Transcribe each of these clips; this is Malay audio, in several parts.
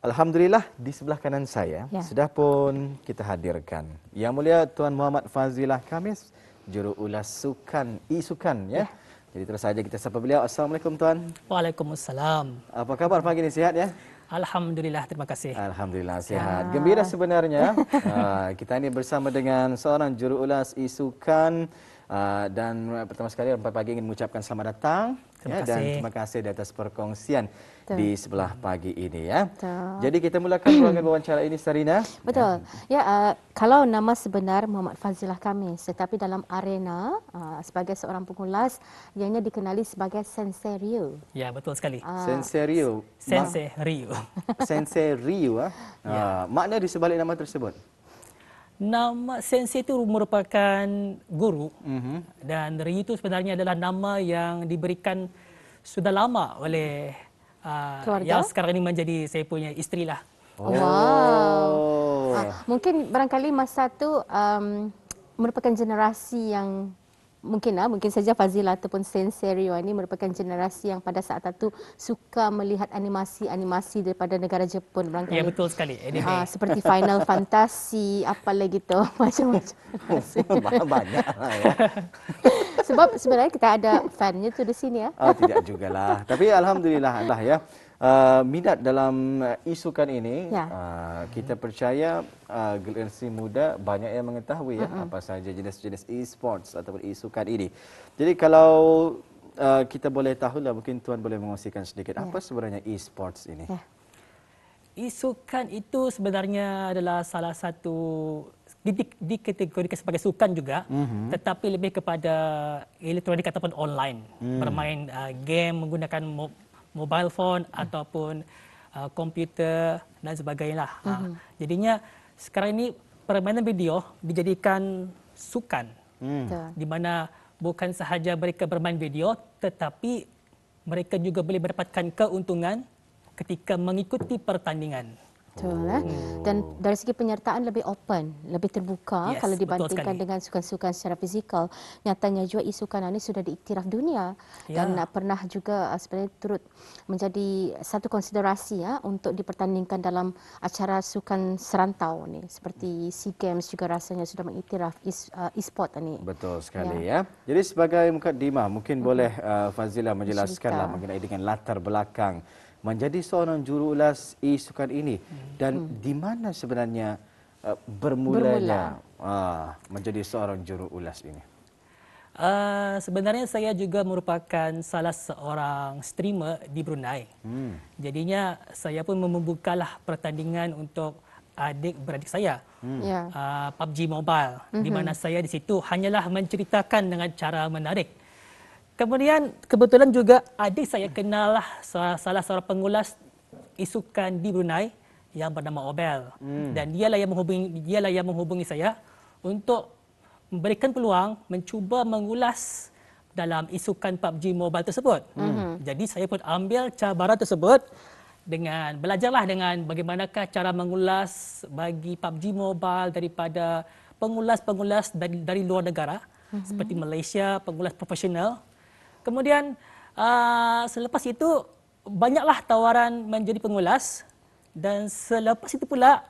Alhamdulillah di sebelah kanan saya sudah pun kita hadirkan Yang Mulia Tuan Muhammad Fazilah Khamis, Juruulas Sukan e-Sukan ya. Jadi terus saja kita sapa beliau. Assalamualaikum Tuan. Waalaikumsalam. Apa kabar pagi ini, sihat ya? Alhamdulillah, terima kasih. Alhamdulillah sihat. Gembira sebenarnya. Kita ini bersama dengan seorang juruulas e-Sukan dan pertama sekali pagi ingin mengucapkan selamat datang dan terima kasih di atas perkongsian di sebelah pagi ini ya. Jadi kita mulakan ruangan wawancara ini, Sarina. Betul. Ya, kalau nama sebenar Muhammad Fazilah Khamis, tetapi dalam arena sebagai seorang pengulas ianya dikenali sebagai Sensei Ryu. Ya, betul sekali. Sensei Ryu. Sensei Ryu. Sensei Ryu makna di sebalik nama tersebut? Nama Sensei itu merupakan guru dan Ryu itu sebenarnya adalah nama yang diberikan sudah lama oleh yang sekarang ini menjadi saya punya isteri lah. Wow. Mungkin barangkali masa tu merupakan generasi yang mungkin saja Fazilah ataupun Sensei Ryu ini merupakan generasi yang pada saat itu suka melihat animasi-animasi daripada negara Jepun barangkali. Ya, betul sekali. Seperti Final Fantasy, apa lagi tu macam-macam. Banyak lah ya. Sebab sebenarnya kita ada fannya tu di sini ya. Tidak jugalah. Tapi alhamdulillah lah ya. Minat dalam e-sukan ini, kita percaya generasi muda banyak yang mengetahui apa sahaja jenis-jenis e-sports ataupun e-sukan ini. Jadi kalau kita boleh tahulah, mungkin Tuan boleh mengongsikan sedikit apa sebenarnya e-sports ini. E-sukan itu sebenarnya adalah salah satu dikategorikan sebagai sukan juga, tetapi lebih kepada elektronik ataupun online, bermain game menggunakan mobile phone ataupun komputer dan sebagainya. Jadinya sekarang ini permainan video dijadikan sukan, di mana bukan sahaja mereka bermain video, tetapi mereka juga boleh mendapatkan keuntungan ketika mengikuti pertandingan. Betul. Dan dari segi penyertaan lebih open, lebih terbuka kalau dibandingkan dengan sukan-sukan secara fizikal. Nyatanya juga e-sukan ini sudah diiktiraf dunia dan pernah juga sebenarnya turut menjadi satu konsiderasi untuk dipertandingkan dalam acara sukan serantau ni, seperti SEA Games juga rasanya sudah mengiktiraf e-sport ini. Betul sekali ya. Jadi sebagai mukadimah mungkin boleh Fazilah menjelaskanlah mengenai dengan latar belakang menjadi seorang juruulas e-sukan ini dan di mana sebenarnya bermulanya menjadi seorang juruulas ini? Sebenarnya saya juga merupakan salah seorang streamer di Brunei. Jadinya saya pun membukalah pertandingan untuk adik-beradik saya, PUBG Mobile, di mana saya di situ hanyalah menceritakan dengan cara menarik. Kemudian kebetulan juga adik saya kenal salah seorang pengulas e-sukan di Brunei yang bernama Obel, dan dialah yang menghubungi saya untuk memberikan peluang mencuba mengulas dalam e-sukan PUBG Mobile tersebut. Jadi saya pun ambil cabaran tersebut dengan belajarlah dengan bagaimanakah cara mengulas bagi PUBG Mobile daripada pengulas-pengulas dari luar negara seperti Malaysia, pengulas profesional. Kemudian selepas itu banyaklah tawaran menjadi pengulas dan selepas itu pula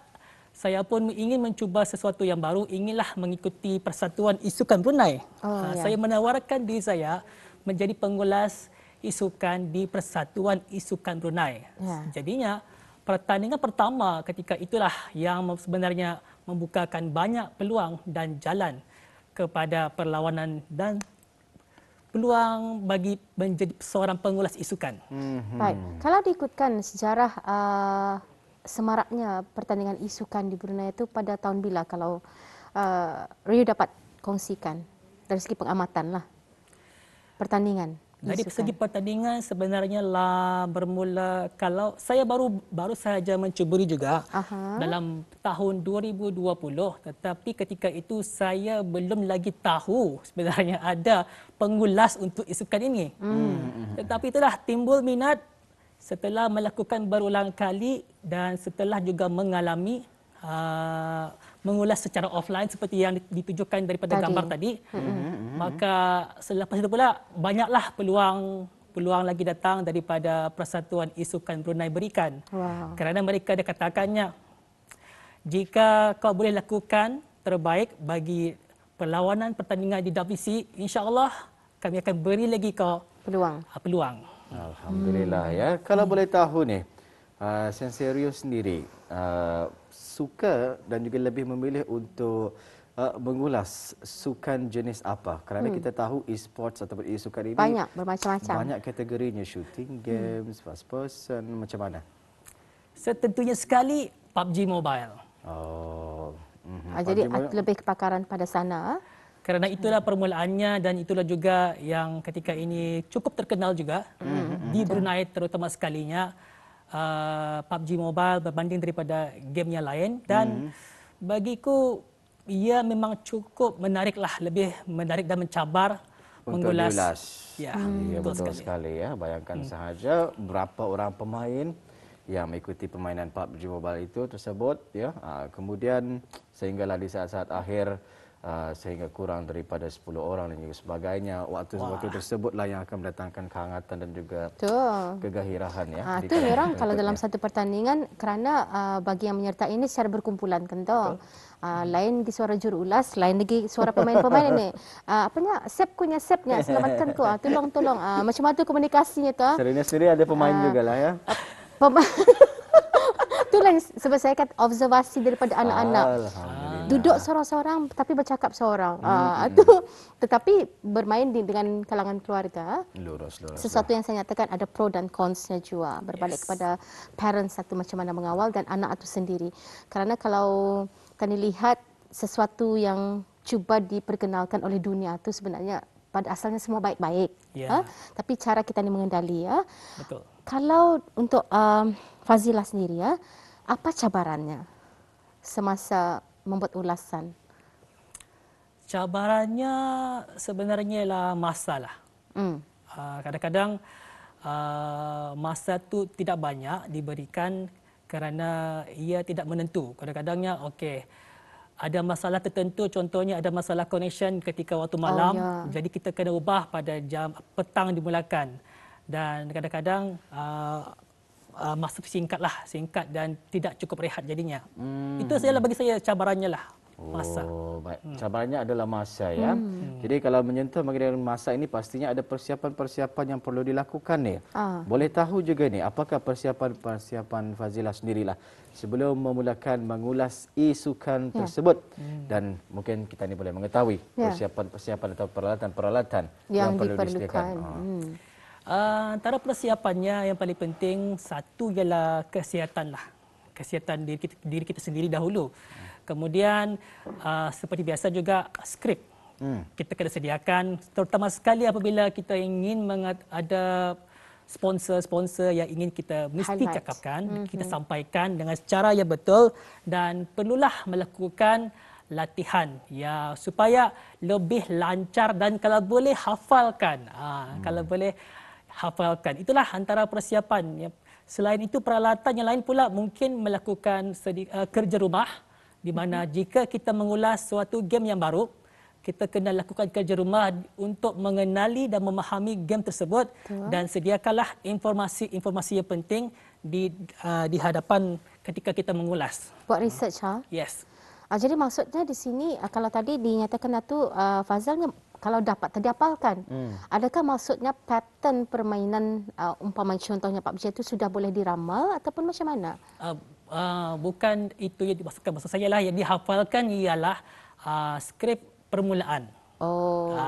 saya pun ingin mencuba sesuatu yang baru, inginlah mengikuti Persatuan e-Sukan Brunei. Saya menawarkan diri saya menjadi pengulas e-sukan di Persatuan e-Sukan Brunei. Jadinya pertandingan pertama ketika itulah yang sebenarnya membukakan banyak peluang dan jalan kepada perlawanan dan peluang bagi menjadi seorang pengulas e-sukan. Baik, kalau diikutkan sejarah semaraknya pertandingan e-sukan di Brunei itu pada tahun bila, kalau Ryu dapat kongsikan dari segi pengamatan lah pertandingan? Dari segi pertandingan sebenarnya bermula, kalau saya baru sahaja mencuburi juga dalam tahun 2020, tetapi ketika itu saya belum lagi tahu sebenarnya ada pengulas untuk e-sukan ini. Tetapi itulah timbul minat setelah melakukan berulang kali dan setelah juga mengalami mengulas secara offline seperti yang ditujukan daripada gambar tadi. Maka selepas itu pula banyaklah peluang peluang lagi datang daripada Persatuan E-Sukan Brunei berikan. Kerana mereka ada katakannya, jika kau boleh lakukan terbaik bagi perlawanan pertandingan di WC, insya-Allah kami akan beri lagi kau peluang. Alhamdulillah ya. Kalau boleh tahu ni, Senseirio sendiri suka dan juga lebih memilih untuk mengulas sukan jenis apa? Kerana kita tahu e-sports ataupun e-sukan ini banyak, bermacam-macam. Banyak kategorinya, shooting games, first person, macam mana? Tentunya sekali PUBG Mobile. Jadi lebih kepakaran pada sana. Kerana itulah permulaannya dan itulah juga yang ketika ini cukup terkenal juga di Brunei terutama sekalinya. PUBG Mobile berbanding daripada game yang lain dan bagiku ia memang cukup menariklah, lebih menarik dan mencabar untuk diulas. Ya, betul sekali ya. Bayangkan sahaja berapa orang pemain yang mengikuti permainan PUBG Mobile itu tersebut ya. Kemudian sehinggalah di saat-saat akhir sehingga kurang daripada 10 orang dan juga sebagainya. Waktu tersebutlah yang akan mendatangkan kehangatan dan juga kegahirahan ya. Itu orang kalau dalam satu pertandingan kerana bagi yang menyertai ini secara berkumpulan kan tu. Lain lagi suara jurulas, lain lagi suara pemain-pemain ini. Sepnya selamatkan ku. Tolong. Macam mana tu komunikasinya tu? Serina sendiri ada pemain jugalah ya. Itulah sebab saya kata observasi daripada anak-anak. Duduk seorang-seorang tapi bercakap seorang. Tetapi bermain dengan kalangan keluarga. Lurus. Sesuatu yang saya nyatakan ada pro dan cons-nya juga. Berbalik kepada parents satu macam mana mengawal dan anak itu sendiri. Kerana kalau kami lihat sesuatu yang cuba diperkenalkan oleh dunia itu sebenarnya pada asalnya semua baik-baik. Tapi cara kita ni mengendali ya. Betul. Kalau untuk Fazilah sendiri ya, apa cabarannya semasa membuat ulasan? Cabarannya sebenarnya ialah masa lah. Kadang-kadang masa tu tidak banyak diberikan kerana ia tidak menentu. Kadang-kadangnya ada masalah tertentu, contohnya ada masalah connection ketika waktu malam. Jadi kita kena ubah pada jam petang dimulakan. Dan kadang-kadang masa itu singkat dan tidak cukup rehat jadinya. Itu sajalah bagi saya cabarannya lah. Masa. Baik. Cabarannya adalah masa ya. Jadi kalau menyentuh mengenai masa ini pastinya ada persiapan-persiapan yang perlu dilakukan ni. Boleh tahu juga ni apakah persiapan Fazilah sendirilah sebelum memulakan mengulas e-sukan tersebut dan mungkin kita ni boleh mengetahui persiapan-persiapan atau peralatan-peralatan yang perlu disediakan. Antara persiapannya yang paling penting satu ialah kesihatan lah. Kesihatan diri kita sendiri dahulu. Kemudian seperti biasa juga skrip kita kena sediakan terutama sekali apabila kita ingin ada sponsor-sponsor yang ingin kita mesti cakapkan, kita sampaikan dengan cara yang betul dan perlulah melakukan latihan ya supaya lebih lancar dan kalau boleh hafalkan. Kalau boleh hafalkan. Itulah antara persiapan. Selain itu peralatan yang lain pula mungkin melakukan kerja rumah di mana jika kita mengulas suatu game yang baru, kita kena lakukan kerja rumah untuk mengenali dan memahami game tersebut dan sediakanlah informasi-informasi yang penting di hadapan ketika kita mengulas. Buat research Yes. Jadi maksudnya di sini kalau tadi dinyatakan itu Fazal kalau dapat terdiapalkan. Adakah maksudnya pattern permainan umpama contohnya PUBG itu sudah boleh diramal ataupun macam mana? Bukan itu yang dimaksudkan. Maksud saya lah yang dihafalkan ialah skrip permulaan.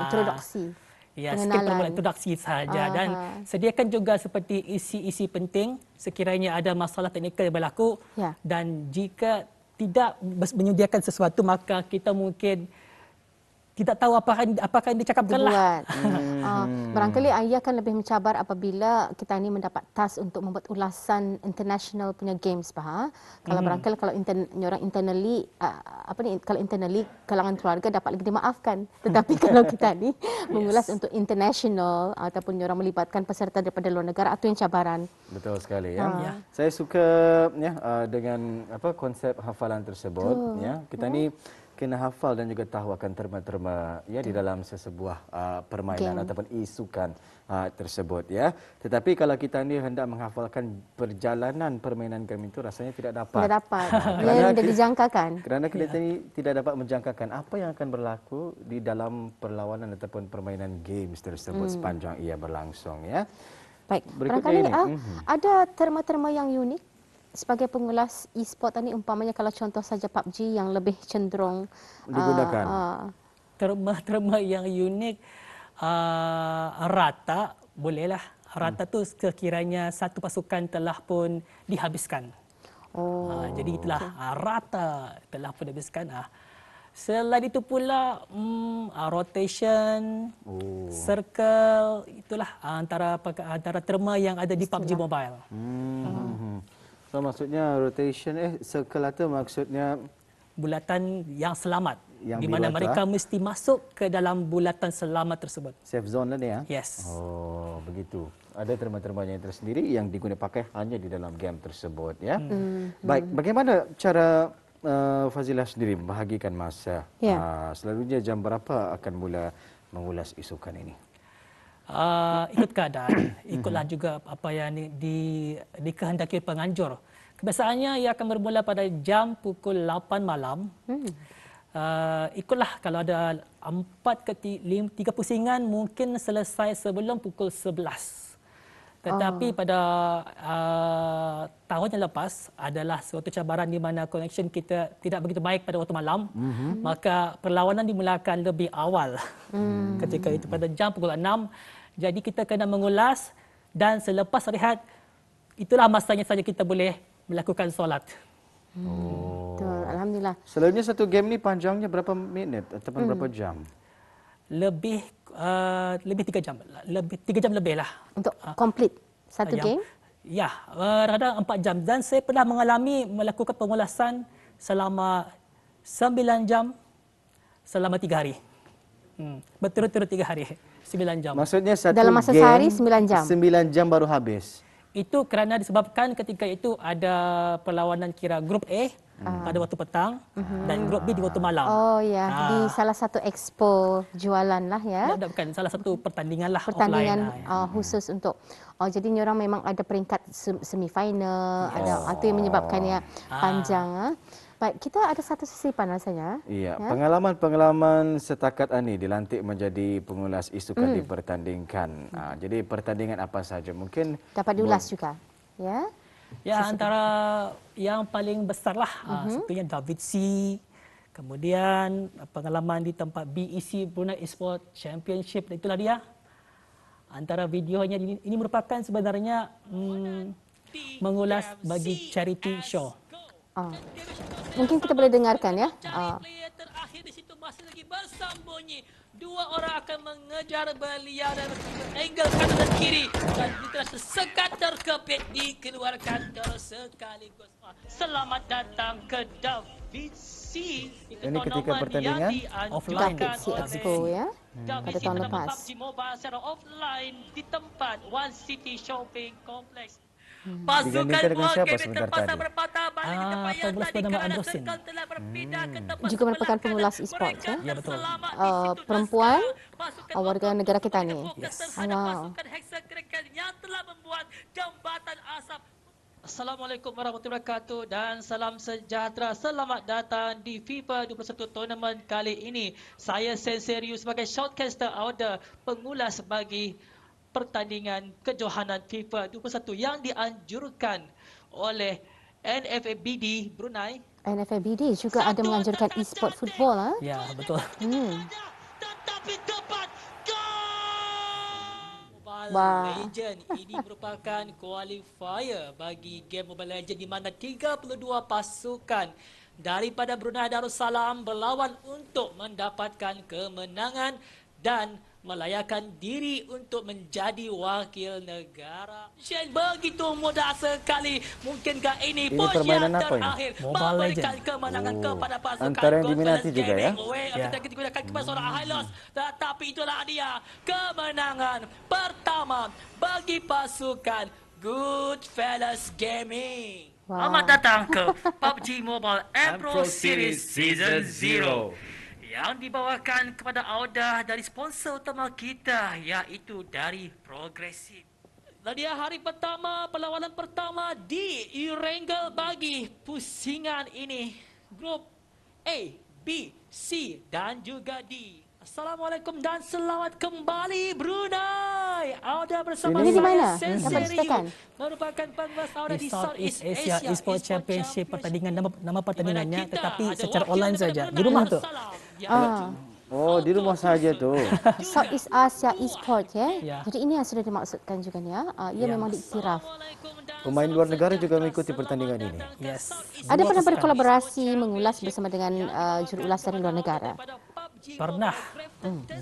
Introduksi. Ya, skrip permulaan introduksi sahaja dan sediakan juga seperti isi-isi penting sekiranya ada masalah teknikal yang berlaku dan jika tidak menyediakan sesuatu maka kita mungkin tidak tahu apakah yang dicakapkanlah. Barangkali ia akan lebih mencabar apabila kita ini mendapat task untuk membuat ulasan international punya games, Kalau barangkali kalau orang internally kalau internally kalangan keluarga dapat lagi dimaafkan. Tetapi kalau kita ni mengulas untuk international ataupun orang melibatkan peserta daripada luar negara itu yang cabaran. Betul sekali ya. Saya suka dengan konsep hafalan tersebut ya. Kita ni kena hafal dan juga tahu akan terma-terma ya di dalam sesebuah permainan ataupun isukan tersebut ya. Tetapi kalau kita ni hendak menghafalkan perjalanan permainan game itu rasanya tidak dapat. Tidak dapat. Ia tidak dijangkakan. Kerana kita ni tidak dapat menjangkakan apa yang akan berlaku di dalam perlawanan ataupun permainan games tersebut sepanjang ia berlangsung ya. Baik, barangkali ada terma-terma yang unik sebagai pengulas e-sport tadi, umpamanya kalau contoh saja PUBG yang lebih cenderung digunakan. Terma-terma yang unik rata, bolehlah. Rata tu sekiranya satu pasukan telah pun dihabiskan. Jadi itulah rata telah pun dihabiskan. Selain itu pula rotation, circle, itulah antara terma yang ada di PUBG Mobile. So maksudnya rotation circle itu maksudnya bulatan yang selamat, yang di mana mereka mesti masuk ke dalam bulatan selamat tersebut. Safe zone lah ni ya. Yes. Oh, begitu. Ada terma-termanya yang tersendiri yang digunakan pakai hanya di dalam game tersebut ya. Baik, bagaimana cara Fazilah sendiri membahagikan masa? Selalunya jam berapa akan mula mengulas isukan ini? Ikut keadaan, ikutlah juga apa yang dikehendaki penganjur. Kebiasaannya ia akan bermula pada jam pukul 8 malam. Ikutlah kalau ada 4 ke 3 pusingan mungkin selesai sebelum pukul 11. Tetapi pada tahun yang lepas adalah suatu cabaran di mana connection kita tidak begitu baik pada waktu malam. Maka perlawanan dimulakan lebih awal. Ketika itu pada jam pukul 6. Jadi kita kena mengulas dan selepas rehat, itulah masanya saja kita boleh melakukan solat. Betul, alhamdulillah. Selalunya satu game ni panjangnya berapa minit ataupun berapa jam? Lebih 3 jam. Lebih 3 jam lebih lah. Untuk komplit satu game? Ya, rada 4 jam. Dan saya pernah melakukan pengulasan selama 9 jam selama 3 hari. Berturut-turut 3 hari. 9 jam. Maksudnya satu dalam masa game, sehari 9 jam? 9 jam baru habis? Itu kerana disebabkan ketika itu ada perlawanan kira grup A pada waktu petang dan grup B di waktu malam. Oh ya, di salah satu expo jualan lah ya. Bukan, salah satu pertandingan lah. Pertandingan offline khusus untuk, jadi orang memang ada peringkat semifinal, ada itu yang menyebabkannya panjang. Baik, kita ada satu sisipan rasanya. Iya, pengalaman setakat ini dilantik menjadi pengulas isukan dipertandingkan. Jadi pertandingan apa saja mungkin dapat diulas juga, ya? Ya, antara yang paling besarlah satunya David C. Kemudian pengalaman di tempat BEC Brunei Esport Championship, itulah dia. Antara videonya ini merupakan sebenarnya mengulas bagi charity show. Mungkin kita boleh dengarkan ya. Player terakhir di situ masih lagi bersembunyi. 2 orang akan mengejar beliau dan angle kanan dan kiri. Dan kita sesekat terkepit dikeluarkan sekaligus. Selamat datang ke David C. Ini ketika pertandingan offline David C Expo ya. Pada tahun lepas. PUBG Mobile secara offline di tempat One City Shopping Complex. Pasukan Wargaming terpaksa berpatah balik di tempat yang tadi kerana circle telah berpindah ke tempat juga merupakan pengulas e-sport ya betul. Perempuan warga negara kita ni. Wow. Yang telah membuat jambatan asap. Assalamualaikum warahmatullahi wabarakatuh dan salam sejahtera. Selamat datang di FIFA 21 tournament kali ini. Saya Senserius sebagai shoutcaster order pengulas bagi pertandingan kejohanan FIFA 21 yang dianjurkan oleh NFABD Brunei. NFABD juga ada menganjurkan e-sport football. Ya, betul. Tetapi tepat Mobile Legend ini merupakan qualifier bagi game Mobile Legend di mana 32 pasukan daripada Brunei Darussalam berlawan untuk mendapatkan kemenangan dan melayakan diri untuk menjadi wakil negara. Begitu mudah sekali. Mungkinkah ini pujian terakhir memberikan kemenangan kepada pasukan antara yang diminati juga ya. Kita digunakan kepada seorang Highloss. Tetapi itulah dia kemenangan pertama bagi pasukan Goodfellas Gaming. Selamat datang ke PUBG Mobile Pro Series Season 0 yang dibawakan kepada Auda dari sponsor utama kita, iaitu dari Progressive. Tadi hari pertama, perlawanan pertama di Erangel bagi pusingan ini. Grup A, B, C dan juga D. Assalamualaikum dan selamat kembali Brunei. Auda bersama ini saya Sensei Ryu, merupakan penguasa Auda di Southeast Asia Esports Championship. Pertandingan nama pertandingannya tetapi secara online saja di rumah tu. Oh, di rumah saja tu. Southeast Asia Esports ya. Jadi ini yang sudah dimaksudkan juga ni ya. Ia memang diiktiraf. Pemain luar negara juga mengikuti pertandingan ini. Yes. Ada pernah berkolaborasi mengulas bersama dengan juruulas dari luar negara? Pernah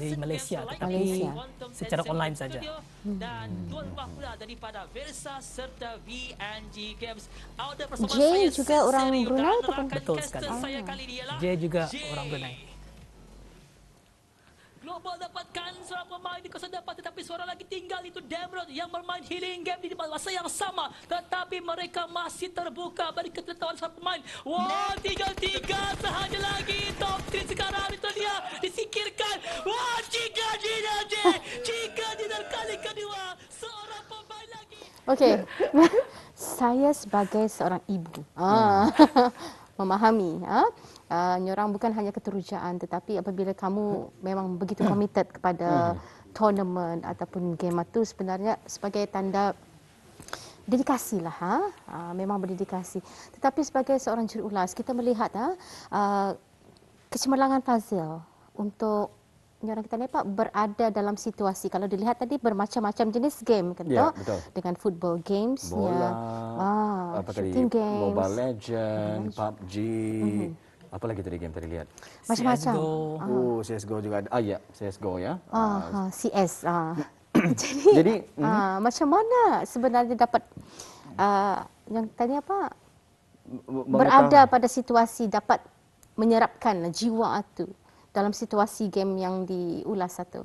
di Malaysia tetapi secara online saja. Dan tuan rumah pula daripada Versa serta VNG Games. Jay juga orang Brunei ataupun? Betul sekali. Jay juga orang Brunei. Global dapatkan seorang pemain di kawasan depan tetapi suara lagi tinggal itu Demrod yang bermain healing game di masa yang sama tetapi mereka masih terbuka bagi ketetapan seorang pemain. Wah, tinggal 3 sahaja lagi top 3 sekarang itu dia disingkirkan. Wah, jika tidak kali kedua seorang pemain lagi. Okey. Saya sebagai seorang ibu memahami nyorang bukan hanya keterujaan tetapi apabila kamu memang begitu committed kepada tournament ataupun game itu sebenarnya sebagai tanda dedikasi lah memang berdedikasi. Tetapi sebagai seorang juruulas kita melihat kecemerlangan Fazil untuk nyorang kita ni Pak berada dalam situasi kalau dilihat tadi bermacam-macam jenis game kan dengan football games bola, apa shooting tadi, games, Mobile Legend, PUBG, apa lagi tadi game tadi lihat? Macam-macam. Oh, CS:GO juga ada. Ya, CS:GO ya. CS. Jadi macam mana sebenarnya dapat yang tanya apa? Berada pada situasi dapat menyerapkan jiwa itu dalam situasi game yang diulas satu.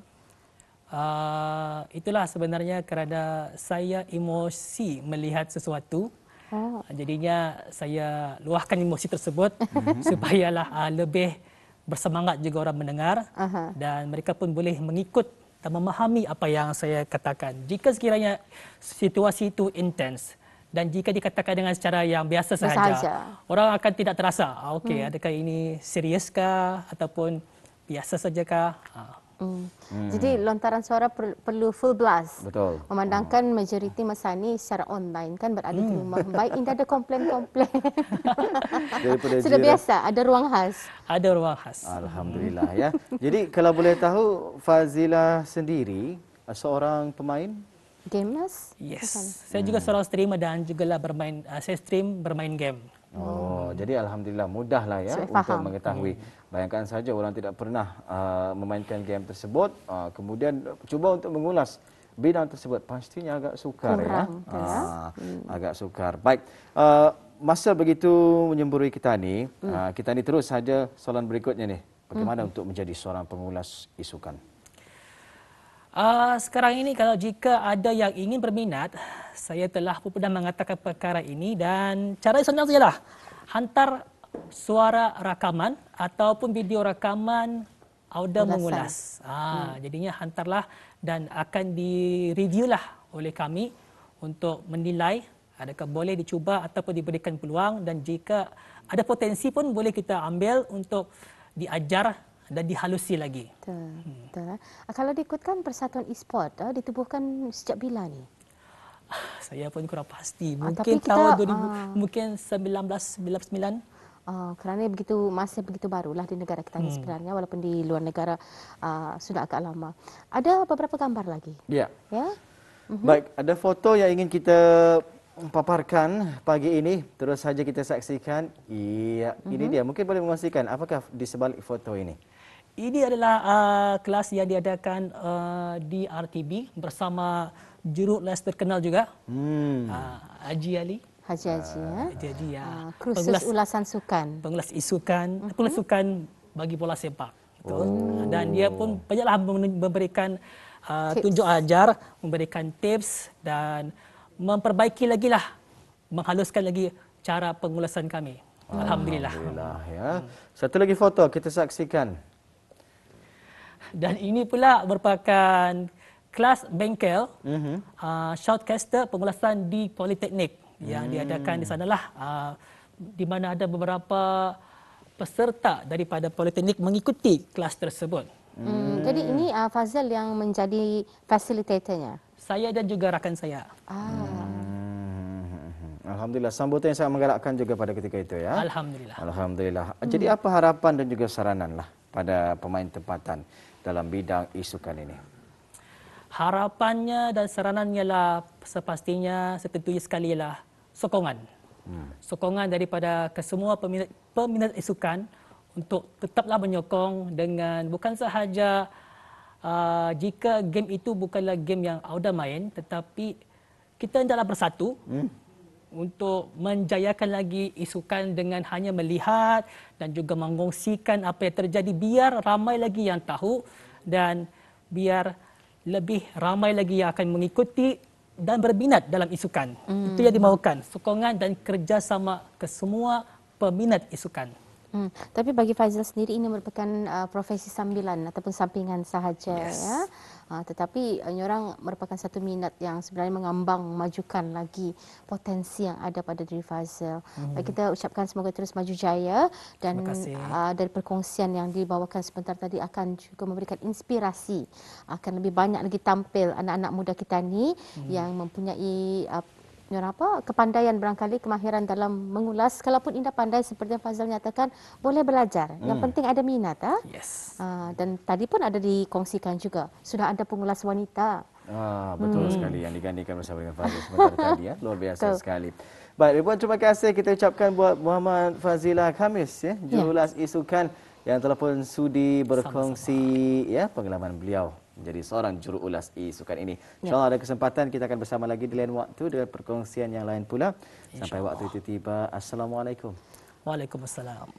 Itulah sebenarnya kerana saya emosi melihat sesuatu. Jadinya saya luahkan emosi tersebut supayalah lebih bersemangat juga orang mendengar dan mereka pun boleh mengikut dan memahami apa yang saya katakan. Jika sekiranya situasi itu intens dan jika dikatakan dengan secara yang biasa sahaja, orang akan tidak terasa, okey, adakah ini seriuskah ataupun biasa sajakah? Jadi lontaran suara perlu full blast. Betul. Memandangkan majoriti masa ni secara online kan berada di rumah. Baik tidak ada komplain-komplain. Sudah biasa, ada ruang khas. Ada ruang khas. Alhamdulillah ya. Jadi kalau boleh tahu Fazila sendiri seorang pemain gamers? Yes. Saya juga seorang streamer dan juga bermain bermain game. Jadi alhamdulillah mudahlah ya untuk mengetahui. Bayangkan saja orang tidak pernah memainkan game tersebut, kemudian cuba untuk mengulas bidang tersebut, pastinya agak sukar agak sukar. Baik, masa begitu menyemburi kita ni terus saja soalan berikutnya ni. Bagaimana untuk menjadi seorang pengulas isukan? Sekarang ini kalau jika ada yang ingin berminat, saya telah pernah mengatakan perkara ini dan cara senang sajalah. Hantar suara rakaman ataupun video rakaman Auda mengulas. Jadinya hantarlah dan akan direviewlah oleh kami untuk menilai adakah boleh dicuba ataupun diberikan peluang dan jika ada potensi pun boleh kita ambil untuk diajar dan dihalusi lagi. Betul. Kalau diikutkan Persatuan E-sport ditubuhkan sejak bila ni? Saya pun kurang pasti. Mungkin tahun 2000, mungkin 1999. Kerana masih begitu barulah di negara kita ni sebenarnya walaupun di luar negara sudah agak lama. Ada beberapa gambar lagi. Ya. Baik, ada foto yang ingin kita paparkan pagi ini. Terus saja kita saksikan. Iya, ini dia. Mungkin boleh mengkongsikan apakah di sebalik foto ini? Ini adalah kelas yang diadakan di RTB bersama jurulas terkenal juga. Haji Ali. Jadi kursus ulasan sukan. Pengulas isukan, pengulas sukan bagi bola sepak. Betul. Dan dia pun banyaklah memberikan tunjuk ajar, memberikan tips dan memperbaiki lagi lah, menghaluskan lagi cara pengulasan kami. Alhamdulillah. Alhamdulillah ya. Satu lagi foto kita saksikan. Dan ini pula merupakan kelas bengkel shoutcaster pengulasan di Politeknik yang diadakan di sanalah, di mana ada beberapa peserta daripada Politeknik mengikuti kelas tersebut. Jadi ini Fazal yang menjadi fasilitatornya? Saya dan juga rakan saya. Alhamdulillah, sambutan yang sangat menggerakkan juga pada ketika itu ya. Alhamdulillah. Alhamdulillah. Jadi apa harapan dan juga saranan lah pada pemain tempatan dalam bidang isukan ini? Harapannya dan saranannya lah sepastinya setentunya sekali ialah sokongan. Sokongan daripada kesemua peminat isukan untuk tetaplah menyokong dengan bukan sahaja jika game itu bukanlah game yang auda main, tetapi kita hendaklah bersatu untuk menjayakan lagi isukan dengan hanya melihat dan juga mengongsikan apa yang terjadi, biar ramai lagi yang tahu dan biar lebih ramai lagi yang akan mengikuti dan berminat dalam isukan. Itu yang dimahukan, sokongan dan kerjasama kesemua peminat isukan. Tapi bagi Faizal sendiri ini merupakan profesi sambilan ataupun sampingan sahaja, ya. Tetapi orang merupakan satu minat yang sebenarnya mengambang, memajukan lagi potensi yang ada pada diri Faizal. Baik, kita ucapkan semoga terus maju jaya dan dari perkongsian yang dibawakan sebentar tadi akan juga memberikan inspirasi, akan lebih banyak lagi tampil anak-anak muda kita ni yang mempunyai kepandaian, barangkali kemahiran dalam mengulas. Kalaupun indah pandai seperti yang Fazal nyatakan, boleh belajar. Yang penting ada minat. Yes. Dan tadi pun ada dikongsikan juga, sudah ada pengulas wanita. Betul sekali yang digandikan bersama dengan Fazil sebentar tadi ya. Luar biasa sekali. Baik, ribuan terima kasih kita ucapkan buat Muhammad Fazilah Khamis ya, jurulas isukan yang telah pun sudi berkongsi ya pengalaman beliau menjadi seorang juruulas isukan ini. InsyaAllah ada kesempatan kita akan bersama lagi di lain waktu dengan perkongsian yang lain pula. Sampai waktu itu tiba. Assalamualaikum. Waalaikumsalam.